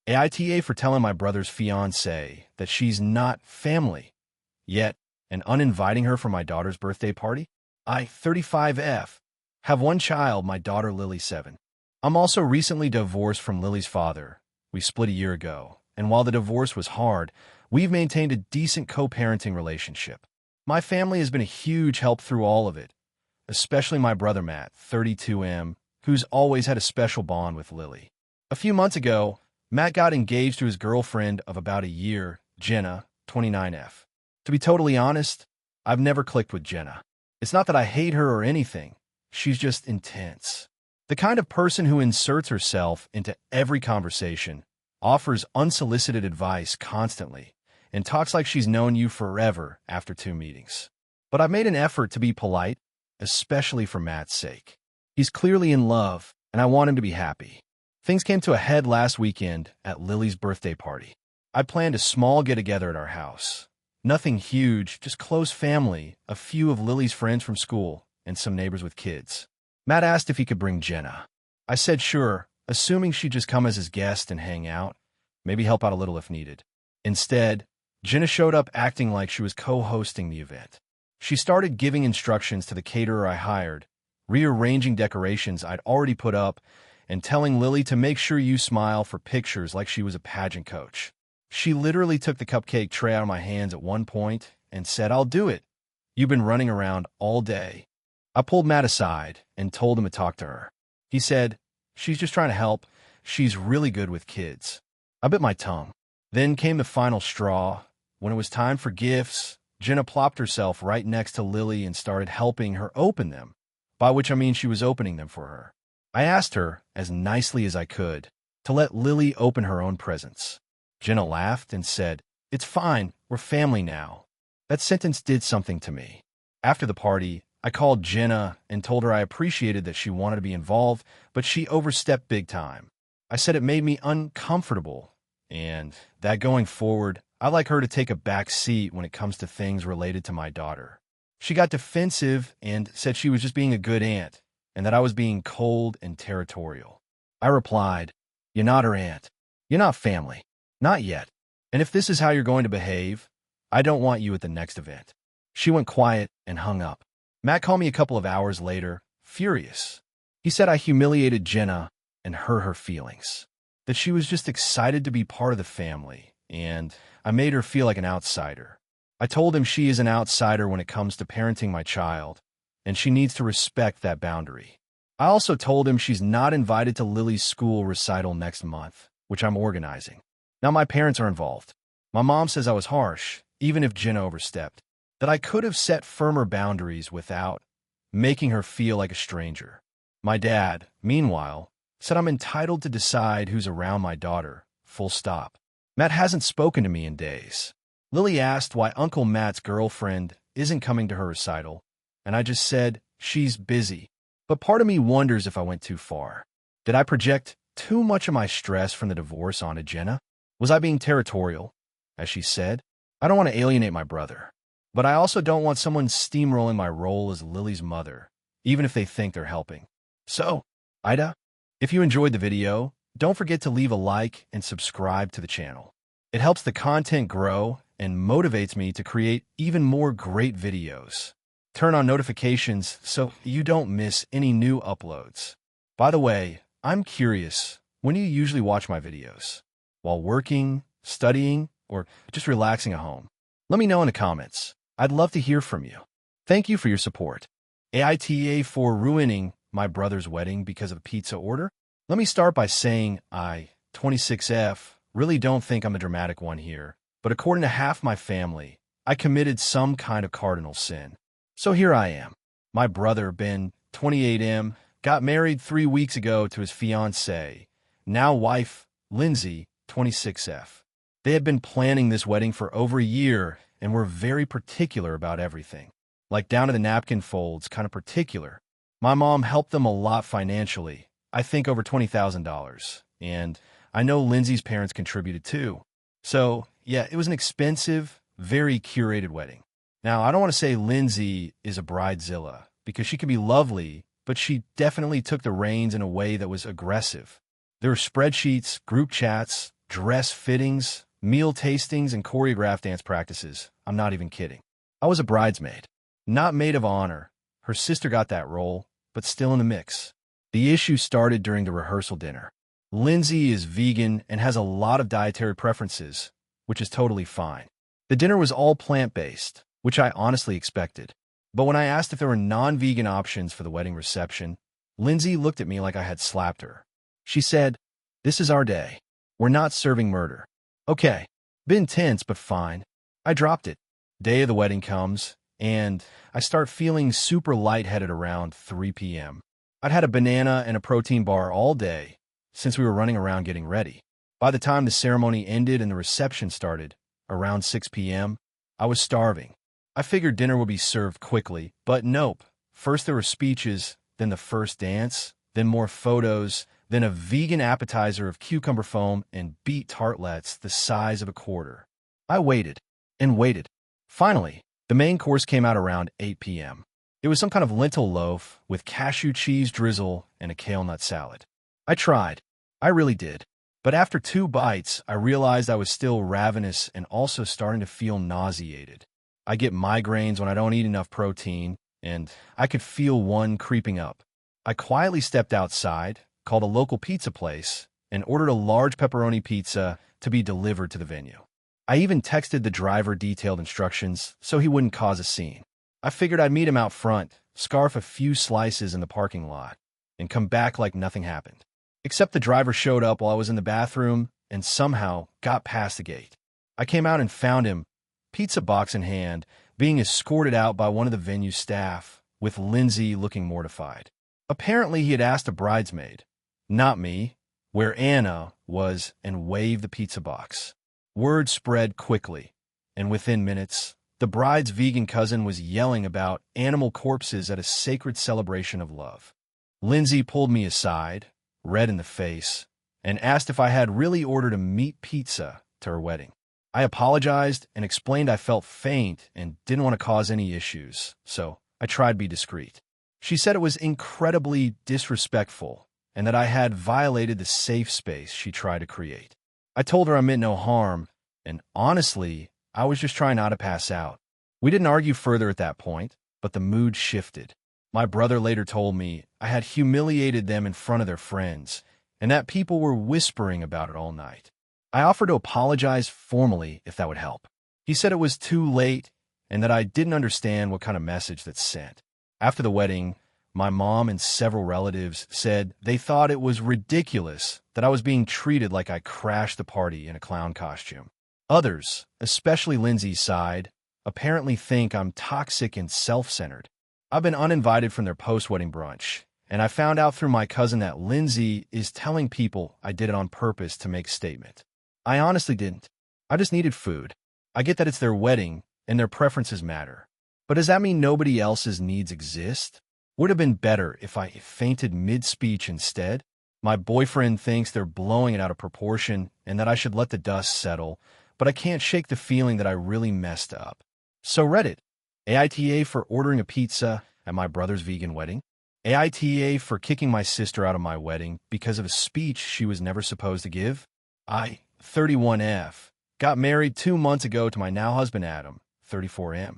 AITA for telling my brother's fiancée that she's not family yet and uninviting her for my daughter's birthday party. I, 35F, have one child, my daughter Lily, 7. I'm also recently divorced from Lily's father. We split a year ago, and while the divorce was hard, we've maintained a decent co-parenting relationship. My family has been a huge help through all of it, especially my brother Matt, 32M, who's always had a special bond with Lily. A few months ago, Matt got engaged to his girlfriend of about a year, Jenna, 29F. To be totally honest, I've never clicked with Jenna. It's not that I hate her or anything. She's just intense. The kind of person who inserts herself into every conversation, offers unsolicited advice constantly, and talks like she's known you forever after 2 meetings. But I've made an effort to be polite, especially for Matt's sake. He's clearly in love, and I want him to be happy. Things came to a head last weekend at Lily's birthday party. I planned a small get-together at our house. Nothing huge, just close family, a few of Lily's friends from school, and some neighbors with kids. Matt asked if he could bring Jenna. I said sure, assuming she'd just come as his guest and hang out, maybe help out a little if needed. Instead, Jenna showed up acting like she was co-hosting the event. She started giving instructions to the caterer I hired, rearranging decorations I'd already put up, and telling Lily to make sure you smile for pictures like she was a pageant coach. She literally took the cupcake tray out of my hands at one point and said, "I'll do it. You've been running around all day." I pulled Matt aside and told him to talk to her. He said, "She's just trying to help. She's really good with kids." I bit my tongue. Then came the final straw. When it was time for gifts, Jenna plopped herself right next to Lily and started helping her open them, by which I mean she was opening them for her. I asked her, as nicely as I could, to let Lily open her own presents. Jenna laughed and said, "It's fine, we're family now." That sentence did something to me. After the party, I called Jenna and told her I appreciated that she wanted to be involved, but she overstepped big time. I said it made me uncomfortable, and that going forward, I'd like her to take a back seat when it comes to things related to my daughter. She got defensive and said she was just being a good aunt, and that I was being cold and territorial. I replied, "You're not her aunt. You're not family. Not yet. And if this is how you're going to behave, I don't want you at the next event." She went quiet and hung up. Matt called me a couple of hours later, furious. He said I humiliated Jenna and hurt her feelings, that she was just excited to be part of the family, and I made her feel like an outsider. I told him she is an outsider when it comes to parenting my child, and she needs to respect that boundary. I also told him she's not invited to Lily's school recital next month, which I'm organizing. Now my parents are involved. My mom says I was harsh, even if Jenna overstepped, that I could have set firmer boundaries without making her feel like a stranger. My dad, meanwhile, said I'm entitled to decide who's around my daughter, full stop. Matt hasn't spoken to me in days. Lily asked why Uncle Matt's girlfriend isn't coming to her recital, and I just said she's busy. But part of me wonders if I went too far. Did I project too much of my stress from the divorce onto Jenna? Was I being territorial? As she said, I don't want to alienate my brother, but I also don't want someone steamrolling my role as Lily's mother, even if they think they're helping. So, AITA, if you enjoyed the video, don't forget to leave a like and subscribe to the channel. It helps the content grow and motivates me to create even more great videos. Turn on notifications so you don't miss any new uploads. By the way, I'm curious, when do you usually watch my videos? While working, studying, or just relaxing at home? Let me know in the comments. I'd love to hear from you. Thank you for your support. AITA for ruining my brother's wedding because of a pizza order? Let me start by saying I, 26F, really don't think I'm a dramatic one here, but according to half my family, I committed some kind of cardinal sin. So here I am. My brother, Ben, 28M, got married 3 weeks ago to his fiancée, now wife, Lindsay, 26F. They had been planning this wedding for over a year and were very particular about everything. Like down to the napkin folds, kind of particular. My mom helped them a lot financially, I think over $20,000, and I know Lindsay's parents contributed too. So, yeah, it was an expensive, very curated wedding. Now, I don't want to say Lindsay is a bridezilla, because she can be lovely, but she definitely took the reins in a way that was aggressive. There were spreadsheets, group chats, Dress fittings, meal tastings, and choreographed dance practices. I'm not even kidding. I was a bridesmaid. Not maid of honor. Her sister got that role, but still in the mix. The issue started during the rehearsal dinner. Lindsay is vegan and has a lot of dietary preferences, which is totally fine. The dinner was all plant-based, which I honestly expected. But when I asked if there were non-vegan options for the wedding reception, Lindsay looked at me like I had slapped her. She said, "This is our day. We're not serving murder." Okay, been tense, but fine. I dropped it. Day of the wedding comes, and I start feeling super lightheaded around 3 p.m. I'd had a banana and a protein bar all day, since we were running around getting ready. By the time the ceremony ended and the reception started, around 6 p.m., I was starving. I figured dinner would be served quickly, but nope. First there were speeches, then the first dance, then more photos, then a vegan appetizer of cucumber foam and beet tartlets the size of a quarter. I waited and waited. Finally, the main course came out around 8 p.m. It was some kind of lentil loaf with cashew cheese drizzle and a kale nut salad. I tried. I really did. But after 2 bites, I realized I was still ravenous and also starting to feel nauseated. I get migraines when I don't eat enough protein, and I could feel one creeping up. I quietly stepped outside, called a local pizza place, and ordered a large pepperoni pizza to be delivered to the venue. I even texted the driver detailed instructions so he wouldn't cause a scene. I figured I'd meet him out front, scarf a few slices in the parking lot, and come back like nothing happened. Except the driver showed up while I was in the bathroom and somehow got past the gate. I came out and found him, pizza box in hand, being escorted out by one of the venue staff, with Lindsay looking mortified. Apparently he had asked a bridesmaid, not me, where Anna was and waved the pizza box. Word spread quickly, and within minutes, the bride's vegan cousin was yelling about animal corpses at a sacred celebration of love. Lindsay pulled me aside, red in the face, and asked if I had really ordered a meat pizza to her wedding. I apologized and explained I felt faint and didn't want to cause any issues, so I tried to be discreet. She said it was incredibly disrespectful and that I had violated the safe space she tried to create. I told her I meant no harm, and honestly, I was just trying not to pass out. We didn't argue further at that point, but the mood shifted. My brother later told me I had humiliated them in front of their friends, and that people were whispering about it all night. I offered to apologize formally if that would help. He said it was too late and that I didn't understand what kind of message that's sent. After the wedding, my mom and several relatives said they thought it was ridiculous that I was being treated like I crashed the party in a clown costume. Others, especially Lindsay's side, apparently think I'm toxic and self-centered. I've been uninvited from their post-wedding brunch, and I found out through my cousin that Lindsay is telling people I did it on purpose to make a statement. I honestly didn't. I just needed food. I get that it's their wedding, and their preferences matter. But does that mean nobody else's needs exist? Would have been better if I fainted mid-speech instead. My boyfriend thinks they're blowing it out of proportion and that I should let the dust settle, but I can't shake the feeling that I really messed up. So Reddit. AITA for ordering a pizza at my brother's vegan wedding. AITA for kicking my sister out of my wedding because of a speech she was never supposed to give. I, 31F, got married 2 months ago to my now husband Adam, 34M.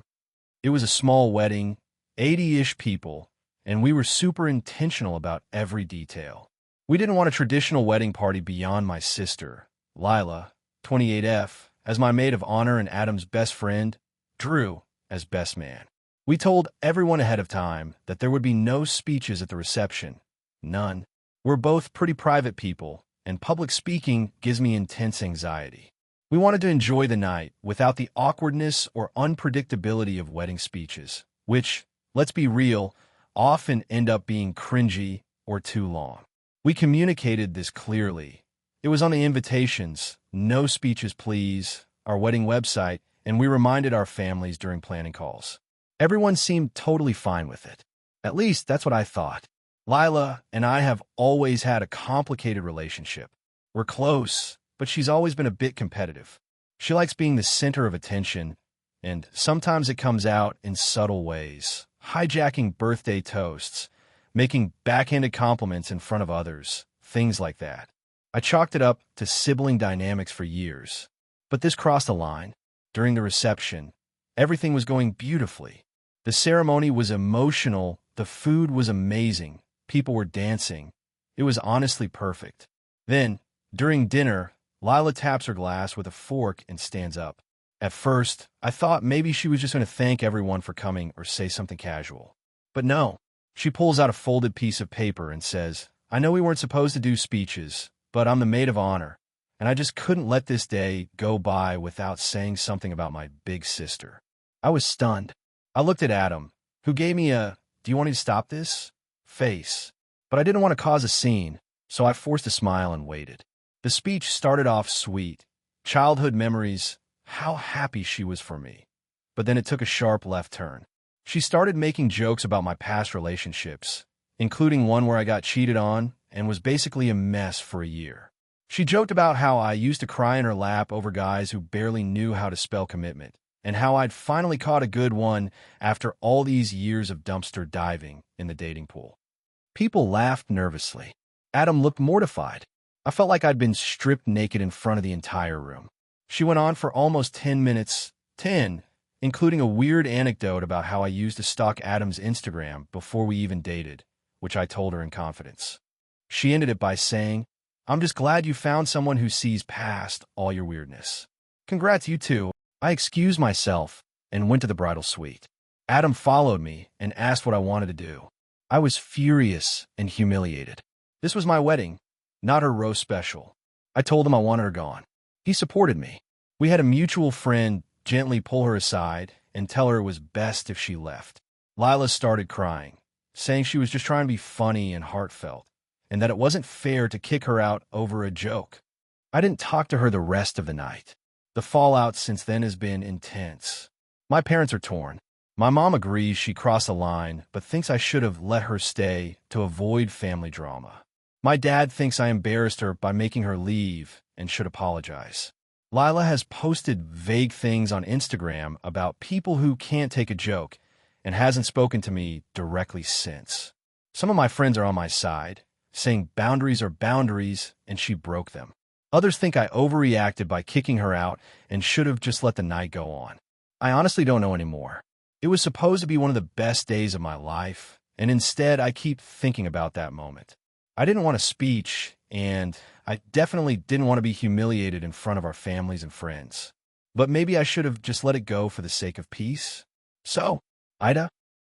It was a small wedding, 80-ish people, and we were super intentional about every detail. We didn't want a traditional wedding party beyond my sister, Lila, 28F, as my maid of honor and Adam's best friend, Drew, as best man. We told everyone ahead of time that there would be no speeches at the reception. None. We're both pretty private people, and public speaking gives me intense anxiety. We wanted to enjoy the night without the awkwardness or unpredictability of wedding speeches, which, let's be real, often end up being cringy or too long. We communicated this clearly. It was on the invitations, no speeches please, our wedding website, and we reminded our families during planning calls. Everyone seemed totally fine with it. At least that's what I thought. Lila and I have always had a complicated relationship. We're close, but she's always been a bit competitive. She likes being the center of attention, and sometimes it comes out in subtle ways, hijacking birthday toasts, making backhanded compliments in front of others, things like that. I chalked it up to sibling dynamics for years. But this crossed a line. During the reception, everything was going beautifully. The ceremony was emotional, the food was amazing, people were dancing. It was honestly perfect. Then, during dinner, Lila taps her glass with a fork and stands up. At first, I thought maybe she was just going to thank everyone for coming or say something casual. But no, she pulls out a folded piece of paper and says, "I know we weren't supposed to do speeches, but I'm the maid of honor, and I just couldn't let this day go by without saying something about my big sister." I was stunned. I looked at Adam, who gave me a, "Do you want me to stop this?" face. But I didn't want to cause a scene, so I forced a smile and waited. The speech started off sweet. Childhood memories, how happy she was for me. But then it took a sharp left turn. She started making jokes about my past relationships, including one where I got cheated on and was basically a mess for a year. She joked about how I used to cry in her lap over guys who barely knew how to spell commitment, and how I'd finally caught a good one after all these years of dumpster diving in the dating pool. People laughed nervously. Adam looked mortified. I felt like I'd been stripped naked in front of the entire room. She went on for almost 10 minutes, 10, including a weird anecdote about how I used to stalk Adam's Instagram before we even dated, which I told her in confidence. She ended it by saying, "I'm just glad you found someone who sees past all your weirdness." Congrats, you two. I excused myself and went to the bridal suite. Adam followed me and asked what I wanted to do. I was furious and humiliated. This was my wedding, not her roast special. I told him I wanted her gone. He supported me. We had a mutual friend gently pull her aside and tell her it was best if she left. Lila started crying, saying she was just trying to be funny and heartfelt, and that it wasn't fair to kick her out over a joke. I didn't talk to her the rest of the night. The fallout since then has been intense. My parents are torn. My mom agrees she crossed a line, but thinks I should have let her stay to avoid family drama. My dad thinks I embarrassed her by making her leave and should apologize. Lila has posted vague things on Instagram about people who can't take a joke and hasn't spoken to me directly since. Some of my friends are on my side, saying boundaries are boundaries and she broke them. Others think I overreacted by kicking her out and should have just let the night go on. I honestly don't know anymore. It was supposed to be one of the best days of my life, and instead I keep thinking about that moment. I didn't want a speech, and I definitely didn't want to be humiliated in front of our families and friends. But maybe I should have just let it go for the sake of peace. So, Ida,